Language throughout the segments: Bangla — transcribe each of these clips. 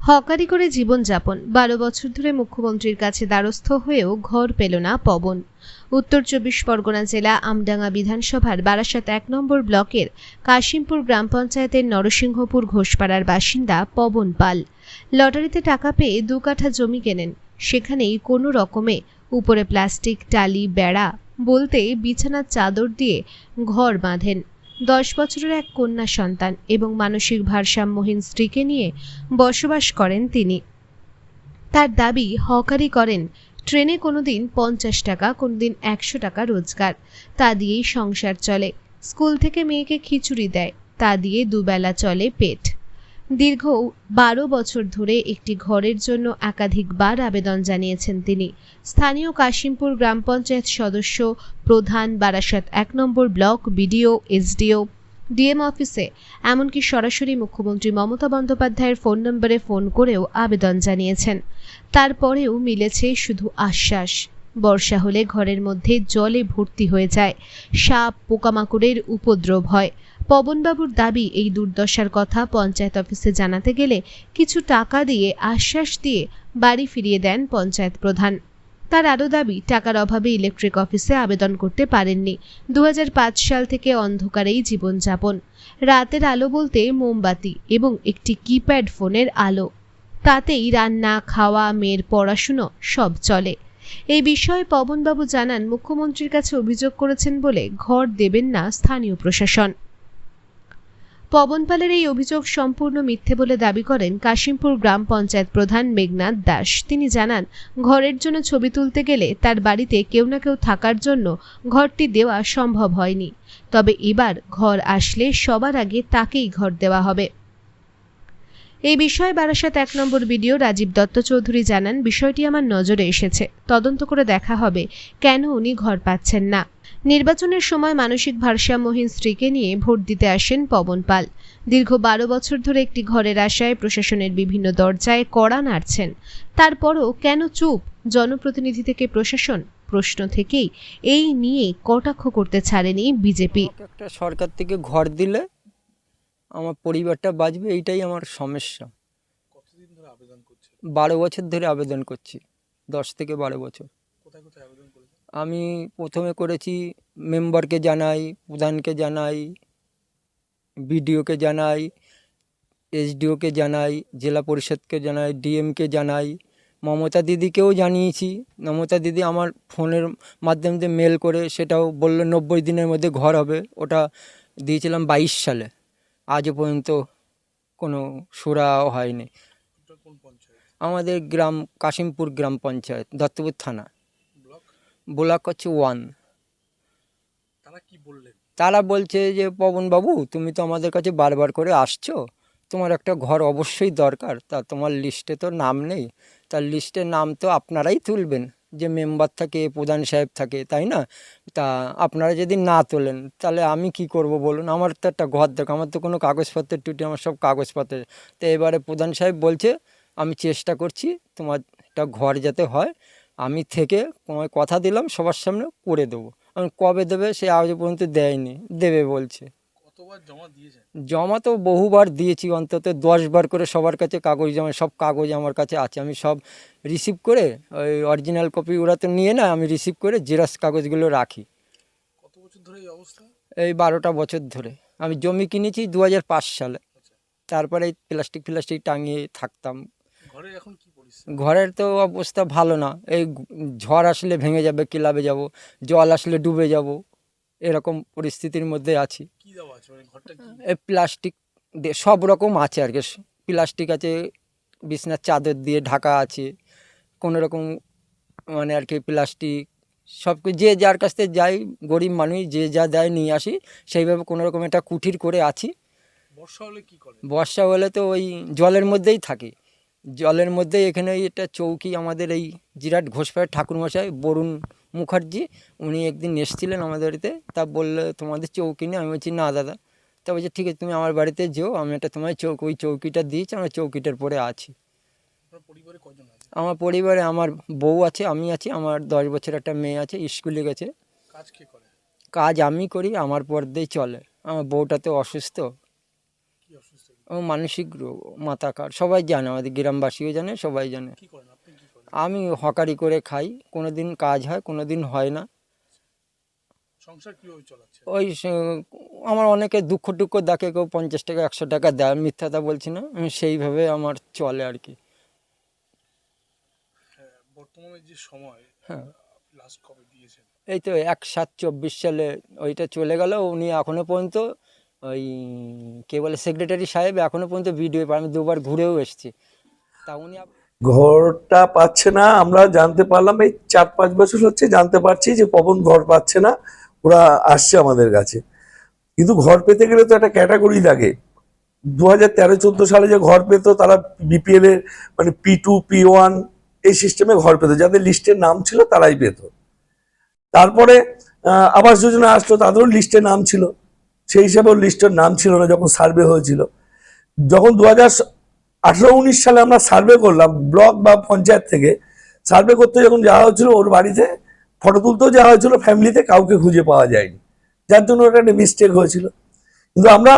হকারি করে জীবনযাপন ১২ বছর ধরে মুখ্যমন্ত্রীর কাছে দ্বারস্থ হয়েও ঘর পেল না পবন। উত্তর ২৪ পরগনা জেলা আমডাঙ্গা বিধানসভার বারাসাত ১ নম্বর ব্লকের কাশিমপুর গ্রাম পঞ্চায়েতের নরসিংহপুর ঘোষপাড়ার বাসিন্দা পবন পাল লটারিতে টাকা পেয়ে ২ কাঠা জমি কেনেন। সেখানেই কোনো রকমে উপরে প্লাস্টিক টালি বেড়া বলতে বিছানার চাদর দিয়ে ঘর বাঁধেন। ১০ বছরের এক কন্যা সন্তান এবং মানসিক ভারসাম্যহীন স্ত্রীকে নিয়ে বসবাস করেন তিনি। তার দাবি, হকারি করেন, ট্রেনে কোনোদিন ৫০ টাকা, কোনোদিন ১০০ টাকা রোজগার, তা দিয়েই সংসার চলে। স্কুল থেকে মেয়েকে খিচুড়ি দেয়, তা দিয়ে দুবেলা চলে পেট। দীর্ঘ ১২ বছর ধরে একটি ঘরের জন্য একাধিকবার আবেদন জানিয়েছেন তিনি। স্থানীয় কাশিমপুর গ্রাম পঞ্চায়েত সদস্য, প্রধান, বারাসাত ১ নম্বর ব্লক, বিডিও, এসডিও, ডিএম অফিসে, এমনকি সরাসরি মুখ্যমন্ত্রী মমতা বন্দ্যোপাধ্যায়ের ফোন নম্বরে ফোন করেও আবেদন জানিয়েছেন। তারপরেও মিলেছে শুধু আশ্বাস। বর্ষা হলে ঘরের মধ্যে জলে ভর্তি হয়ে যায়, সাপ পোকামাকড়ের উপদ্রব হয়। পবনবাবুর দাবি, এই দুর্দশার কথা পঞ্চায়েত অফিসে জানাতে গেলে কিছু টাকা দিয়ে আশ্বাস দিয়ে বাড়ি ফিরিয়ে দেন পঞ্চায়েত প্রধান। তার আরও দাবি, টাকার অভাবে ইলেকট্রিক অফিসে আবেদন করতে পারেননি। ২০০৫ সাল থেকে অন্ধকারেই জীবনযাপন। রাতের আলো বলতে মোমবাতি এবং একটি কিপ্যাড ফোনের আলো, তাতেই রান্না, খাওয়া, মেয়ের পড়াশুনো সব চলে। এই বিষয়ে পবনবাবু জানান, মুখ্যমন্ত্রীর কাছে অভিযোগ করেছেন বলে ঘর দেবেন না স্থানীয় প্রশাসন। পবন পালের এই অভিযোগ সম্পূর্ণ মিথ্যে বলে দাবি করেন কাশিমপুর গ্রাম পঞ্চায়েত প্রধান মেঘনাথ দাস। তিনি জানান, ঘরের জন্য ছবি তুলতে গেলে তার বাড়িতে কেউ না কেউ থাকার জন্য ঘরটি দেওয়া সম্ভব হয়নি। তবে এবার ঘর আসলে সবার আগে তাকেই ঘর দেওয়া হবে। এই বিষয়ে বারাসাত ১ নম্বর বিডিও রাজীব দত্ত চৌধুরী জানান, বিষয়টি আমার নজরে এসেছে, তদন্ত করে দেখা হবে কেন উনি ঘর পাচ্ছেন না। নির্বাচনের সময় মানসিক ভারসাম্যহীন স্ত্রীকে নিয়ে ভোট দিতে আসেন পবন পাল। দীর্ঘ ১২ বছর ধরে একটি ঘরের আশায় প্রশাসনের বিভিন্ন দরজায় কড়া নাড়ছেন। তারপরও কেন চুপ জনপ্রতিনিধি থেকে প্রশাসন? প্রশ্ন থেকেই এই নিয়ে কটাক্ষ করতে ছাড়েনি বিজেপি। একটা সরকার থেকে ঘর দিলে আমার পরিবারটা বাঁচবে, এইটাই আমার সমস্যা। কতদিন ধরে আবেদন করছেন? ১২ বছর ধরে আবেদন করছি, ১০ থেকে ১২ বছর। কোথায় কোথায় আবেদন করেছেন? আমি প্রথমে করেছি মেম্বারকে জানাই, প্রধানকে জানাই, বিডিওকে জানাই, এসডিওকে জানাই, জেলা পরিষদকে জানাই, ডিএমকে জানাই, মমতা দিদিকেও জানিয়েছি। মমতা দিদি আমার ফোনের মাধ্যমে মেল করে সেটাও বললো ৯০ দিনের মধ্যে ঘর হবে। ওটা দিয়েছিলাম ২২ সালে, আজও পর্যন্ত কোনো সুরাও হয়নি। এটা কোন পঞ্চায়েত? আমাদের গ্রাম কাশিমপুর গ্রাম পঞ্চায়েত, দত্তপুর থানা, ব্লক? ব্লক হচ্ছে 1। তারা কি বললেন? তারা বলছে যে, পবনবাবু তুমি তো আমাদের কাছে বারবার করে আসছো, তোমার একটা ঘর অবশ্যই দরকার, তা তোমার লিস্টে তো নাম নেই, তার লিস্টে নাম তো আপনারাই তুলবেন, যে মেম্বার থাকে, প্রধান সাহেব থাকে, তাই না? তা আপনারা যদি না তোলেন তাহলে আমি কি করব বলুন? আমার তো একটা ঘর দরকার, আমার তো কোনো কাগজপত্রের টুটি, আমার সব কাগজপত্র। তো এবারে প্রধান সাহেব বলছে, আমি চেষ্টা করছি তোমার একটা ঘর যাতে হয়, আমি থেকে তোমায় কথা দিলাম সবার সামনে করে দেবো। কবে দেবে সে আজ পর্যন্ত দেয়নি, দেবে বলছে। কতবার জমা দিয়েছেন? জমা তো বহুবার দিয়েছি, অন্তত ১০ বার করে সবার কাছে কাগজ জমা, সব কাগজ আমার কাছে আছে, আমি সব রিসিভ করে, ওই অরিজিনাল কপি ওরা তো নিয়ে না, আমি রিসিভ করে জেরক্স কাগজগুলো রাখি। কত বছর ধরে এই অবস্থা? এই ১২টা বছর ধরে। আমি জমি কিনেছি ২০০৫ সালে, আচ্ছা, তারপরে এই প্লাস্টিক টাঙিয়ে থাকতাম। ঘরের এখন কি পরিস্থিতি? ঘরের তো অবস্থা ভালো না, এই ঝড় আসলে ভেঙে যাবে, ক্লাবে যাব, জল আসলে ডুবে যাব, এরকম পরিস্থিতির মধ্যে আছি। কি দেওয়া আছে মানে ঘরটা কি? এই প্লাস্টিক সব রকম আছে আর কি, প্লাস্টিক আছে, বিছনার চাদর দিয়ে ঢাকা আছে, কোনো রকম মানে আর কি প্লাস্টিক সব যে যার কাছ থেকে যাই, গরিব মানুষ যে যা দেয় নিয়ে আসি, সেইভাবে কোনো রকম একটা কুঠির করে আছি। বর্ষা হলে কি করে? বর্ষা হলে তো ওই জলের মধ্যেই থাকি, জলের মধ্যেই। এখানে এটা চৌকি, আমাদের এই জিরাট ঘোষপাড়ার ঠাকুরমশাই বরুণ মুখার্জি, উনি একদিন এসেছিলেন আমাদের বাড়িতে, তা বললে তোমাদের চৌকি নেই, আমি বলছি না দাদা। তা বলছে ঠিক আছে তুমি আমার বাড়িতে যেও, আমি একটা তোমার ওই চৌকিটা দিয়েছি, আমরা চৌকিটার পরে আছি। আপনার পরিবারে কজন আছে? আমার পরিবারে আমার বউ আছে, আমি আছি, আমার ১০ বছর একটা মেয়ে আছে, স্কুলে গেছে। কাজ কে করে? কাজ আমি করি, আমার পর দিয়ে চলে। আমার বউটা তো অসুস্থ। কি অসুস্থ? ও মানসিক রোগ, মাথা কার, সবাই জানে, আমাদের গ্রামবাসীও জানে, সবাই জানে। কি করেন আপনি, কি করেন? আমি হকারি করে খাই, কোনো দিন কাজ হয়, কোনো দিন হয় না। সংসার কিভাবে চলাচ্ছে? ওই আমার অনেকে দুঃখ টুক্ষ দেখে, কেউ 50 টাকা 100 টাকা দেয়, মিথ্যাটা বলছি না, সেইভাবে আমার চলে আর কি। হ্যাঁ, বর্তমানে যে সময়, হ্যাঁ, লাস্ট কবে দিয়েছেন? এই তো 1/7/24 সালে ওইটা চলে গেল। উনি এখনো পর্যন্ত ওই কে বলে সেক্রেটারি সাহেব এখনো পর্যন্ত ভিডিও, আমি দুবার ঘুরেও এসেছি, তা উনি ঘরটা পাচ্ছে না। আমরা জানতে পারলাম এই 4-5 বছর হচ্ছে জানতে পারছি যে পবন ঘর পাচ্ছে না, ওরা আসছে আমাদের কাছে। কিন্তু ঘর পেতে গেলে তো একটা ক্যাটাগরি লাগে। 2013-14 সালে যে ঘর পেত তারা বিপিএল এর মানে P2 P1 এই সিস্টেমে ঘর পেত, যাদের লিস্টের নাম ছিল তারাই পেত। তারপরে আবাস যোজনা আসলো, তাদেরও লিস্টে নাম ছিল, সেই হিসাবে লিস্টের নাম ছিল না যখন সার্ভে হয়েছিল। যখন 2018-19 সালে আমরা সার্ভে করলাম ব্লক বা পঞ্চায়েত থেকে, সার্ভে করতে যখন যাওয়া হয়েছিল ওর বাড়িতে ফটো তুলতেও যাওয়া হয়েছিল, ফ্যামিলিতে কাউকে খুঁজে পাওয়া যায়নি, যার জন্য ওটা একটা মিস্টেক হয়েছিল। কিন্তু আমরা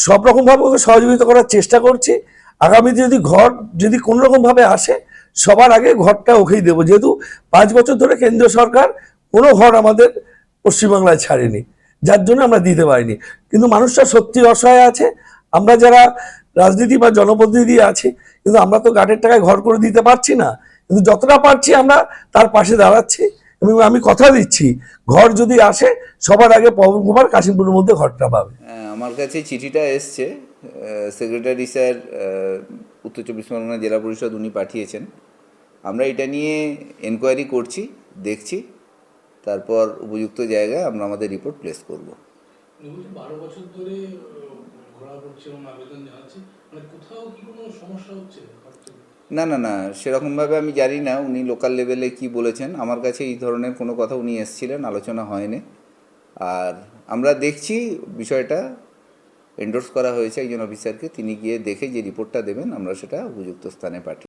সব রকমভাবে ওকে সহযোগিতা করার চেষ্টা করছি। আগামীতে যদি ঘর যদি কোনো রকমভাবে আসে, সবার আগে ঘরটা ওকেই দেবো, যেহেতু 5 বছর ধরে কেন্দ্র সরকার কোনো ঘর আমাদের পশ্চিমবাংলায় ছাড়েনি, যার জন্য আমরা দিতে পারিনি। কিন্তু মানুষরা সত্যি অসহায় আছে। আমরা যারা রাজনীতি বা জনপ্রতিনিধি আছি, কিন্তু আমরা তো গাটের টাকায় ঘর করে দিতে পারছি না, কিন্তু যতটা পারছি আমরা তার পাশে দাঁড়াচ্ছি। এবং আমি কথা দিচ্ছি, ঘর যদি আসে সবার আগে পবন কুমার কাশিমপুরের মধ্যে ঘরটা পাবে। আমার কাছে চিঠিটা এসছে, সেক্রেটারি স্যার উত্তর 24 পরগনা জেলা পরিষদ উনি পাঠিয়েছেন। আমরা এটা নিয়ে এনকোয়ারি করছি, দেখছি, তারপর উপযুক্ত জায়গায় আমরা আমাদের রিপোর্ট প্লেস করব। 12 বছর ধরে ঘোরা করছে এবং আবেদন জানাচ্ছে, মানে কোথাও কি কোনো সমস্যা হচ্ছে? না না না, সেরকমভাবে আমি জানি না উনি লোকাল লেভেলে কি বলেছেন। আমার কাছে এই ধরনের কোনো কথা উনি এসেছিলেন, আলোচনা হয়নি। আর আমরা দেখছি বিষয়টা, এন্ডোর্স করা হয়েছে একজন অফিসারকে, তিনি গিয়ে দেখে যে রিপোর্টটা দেবেন আমরা সেটা উপযুক্ত স্থানে পাঠিয়ে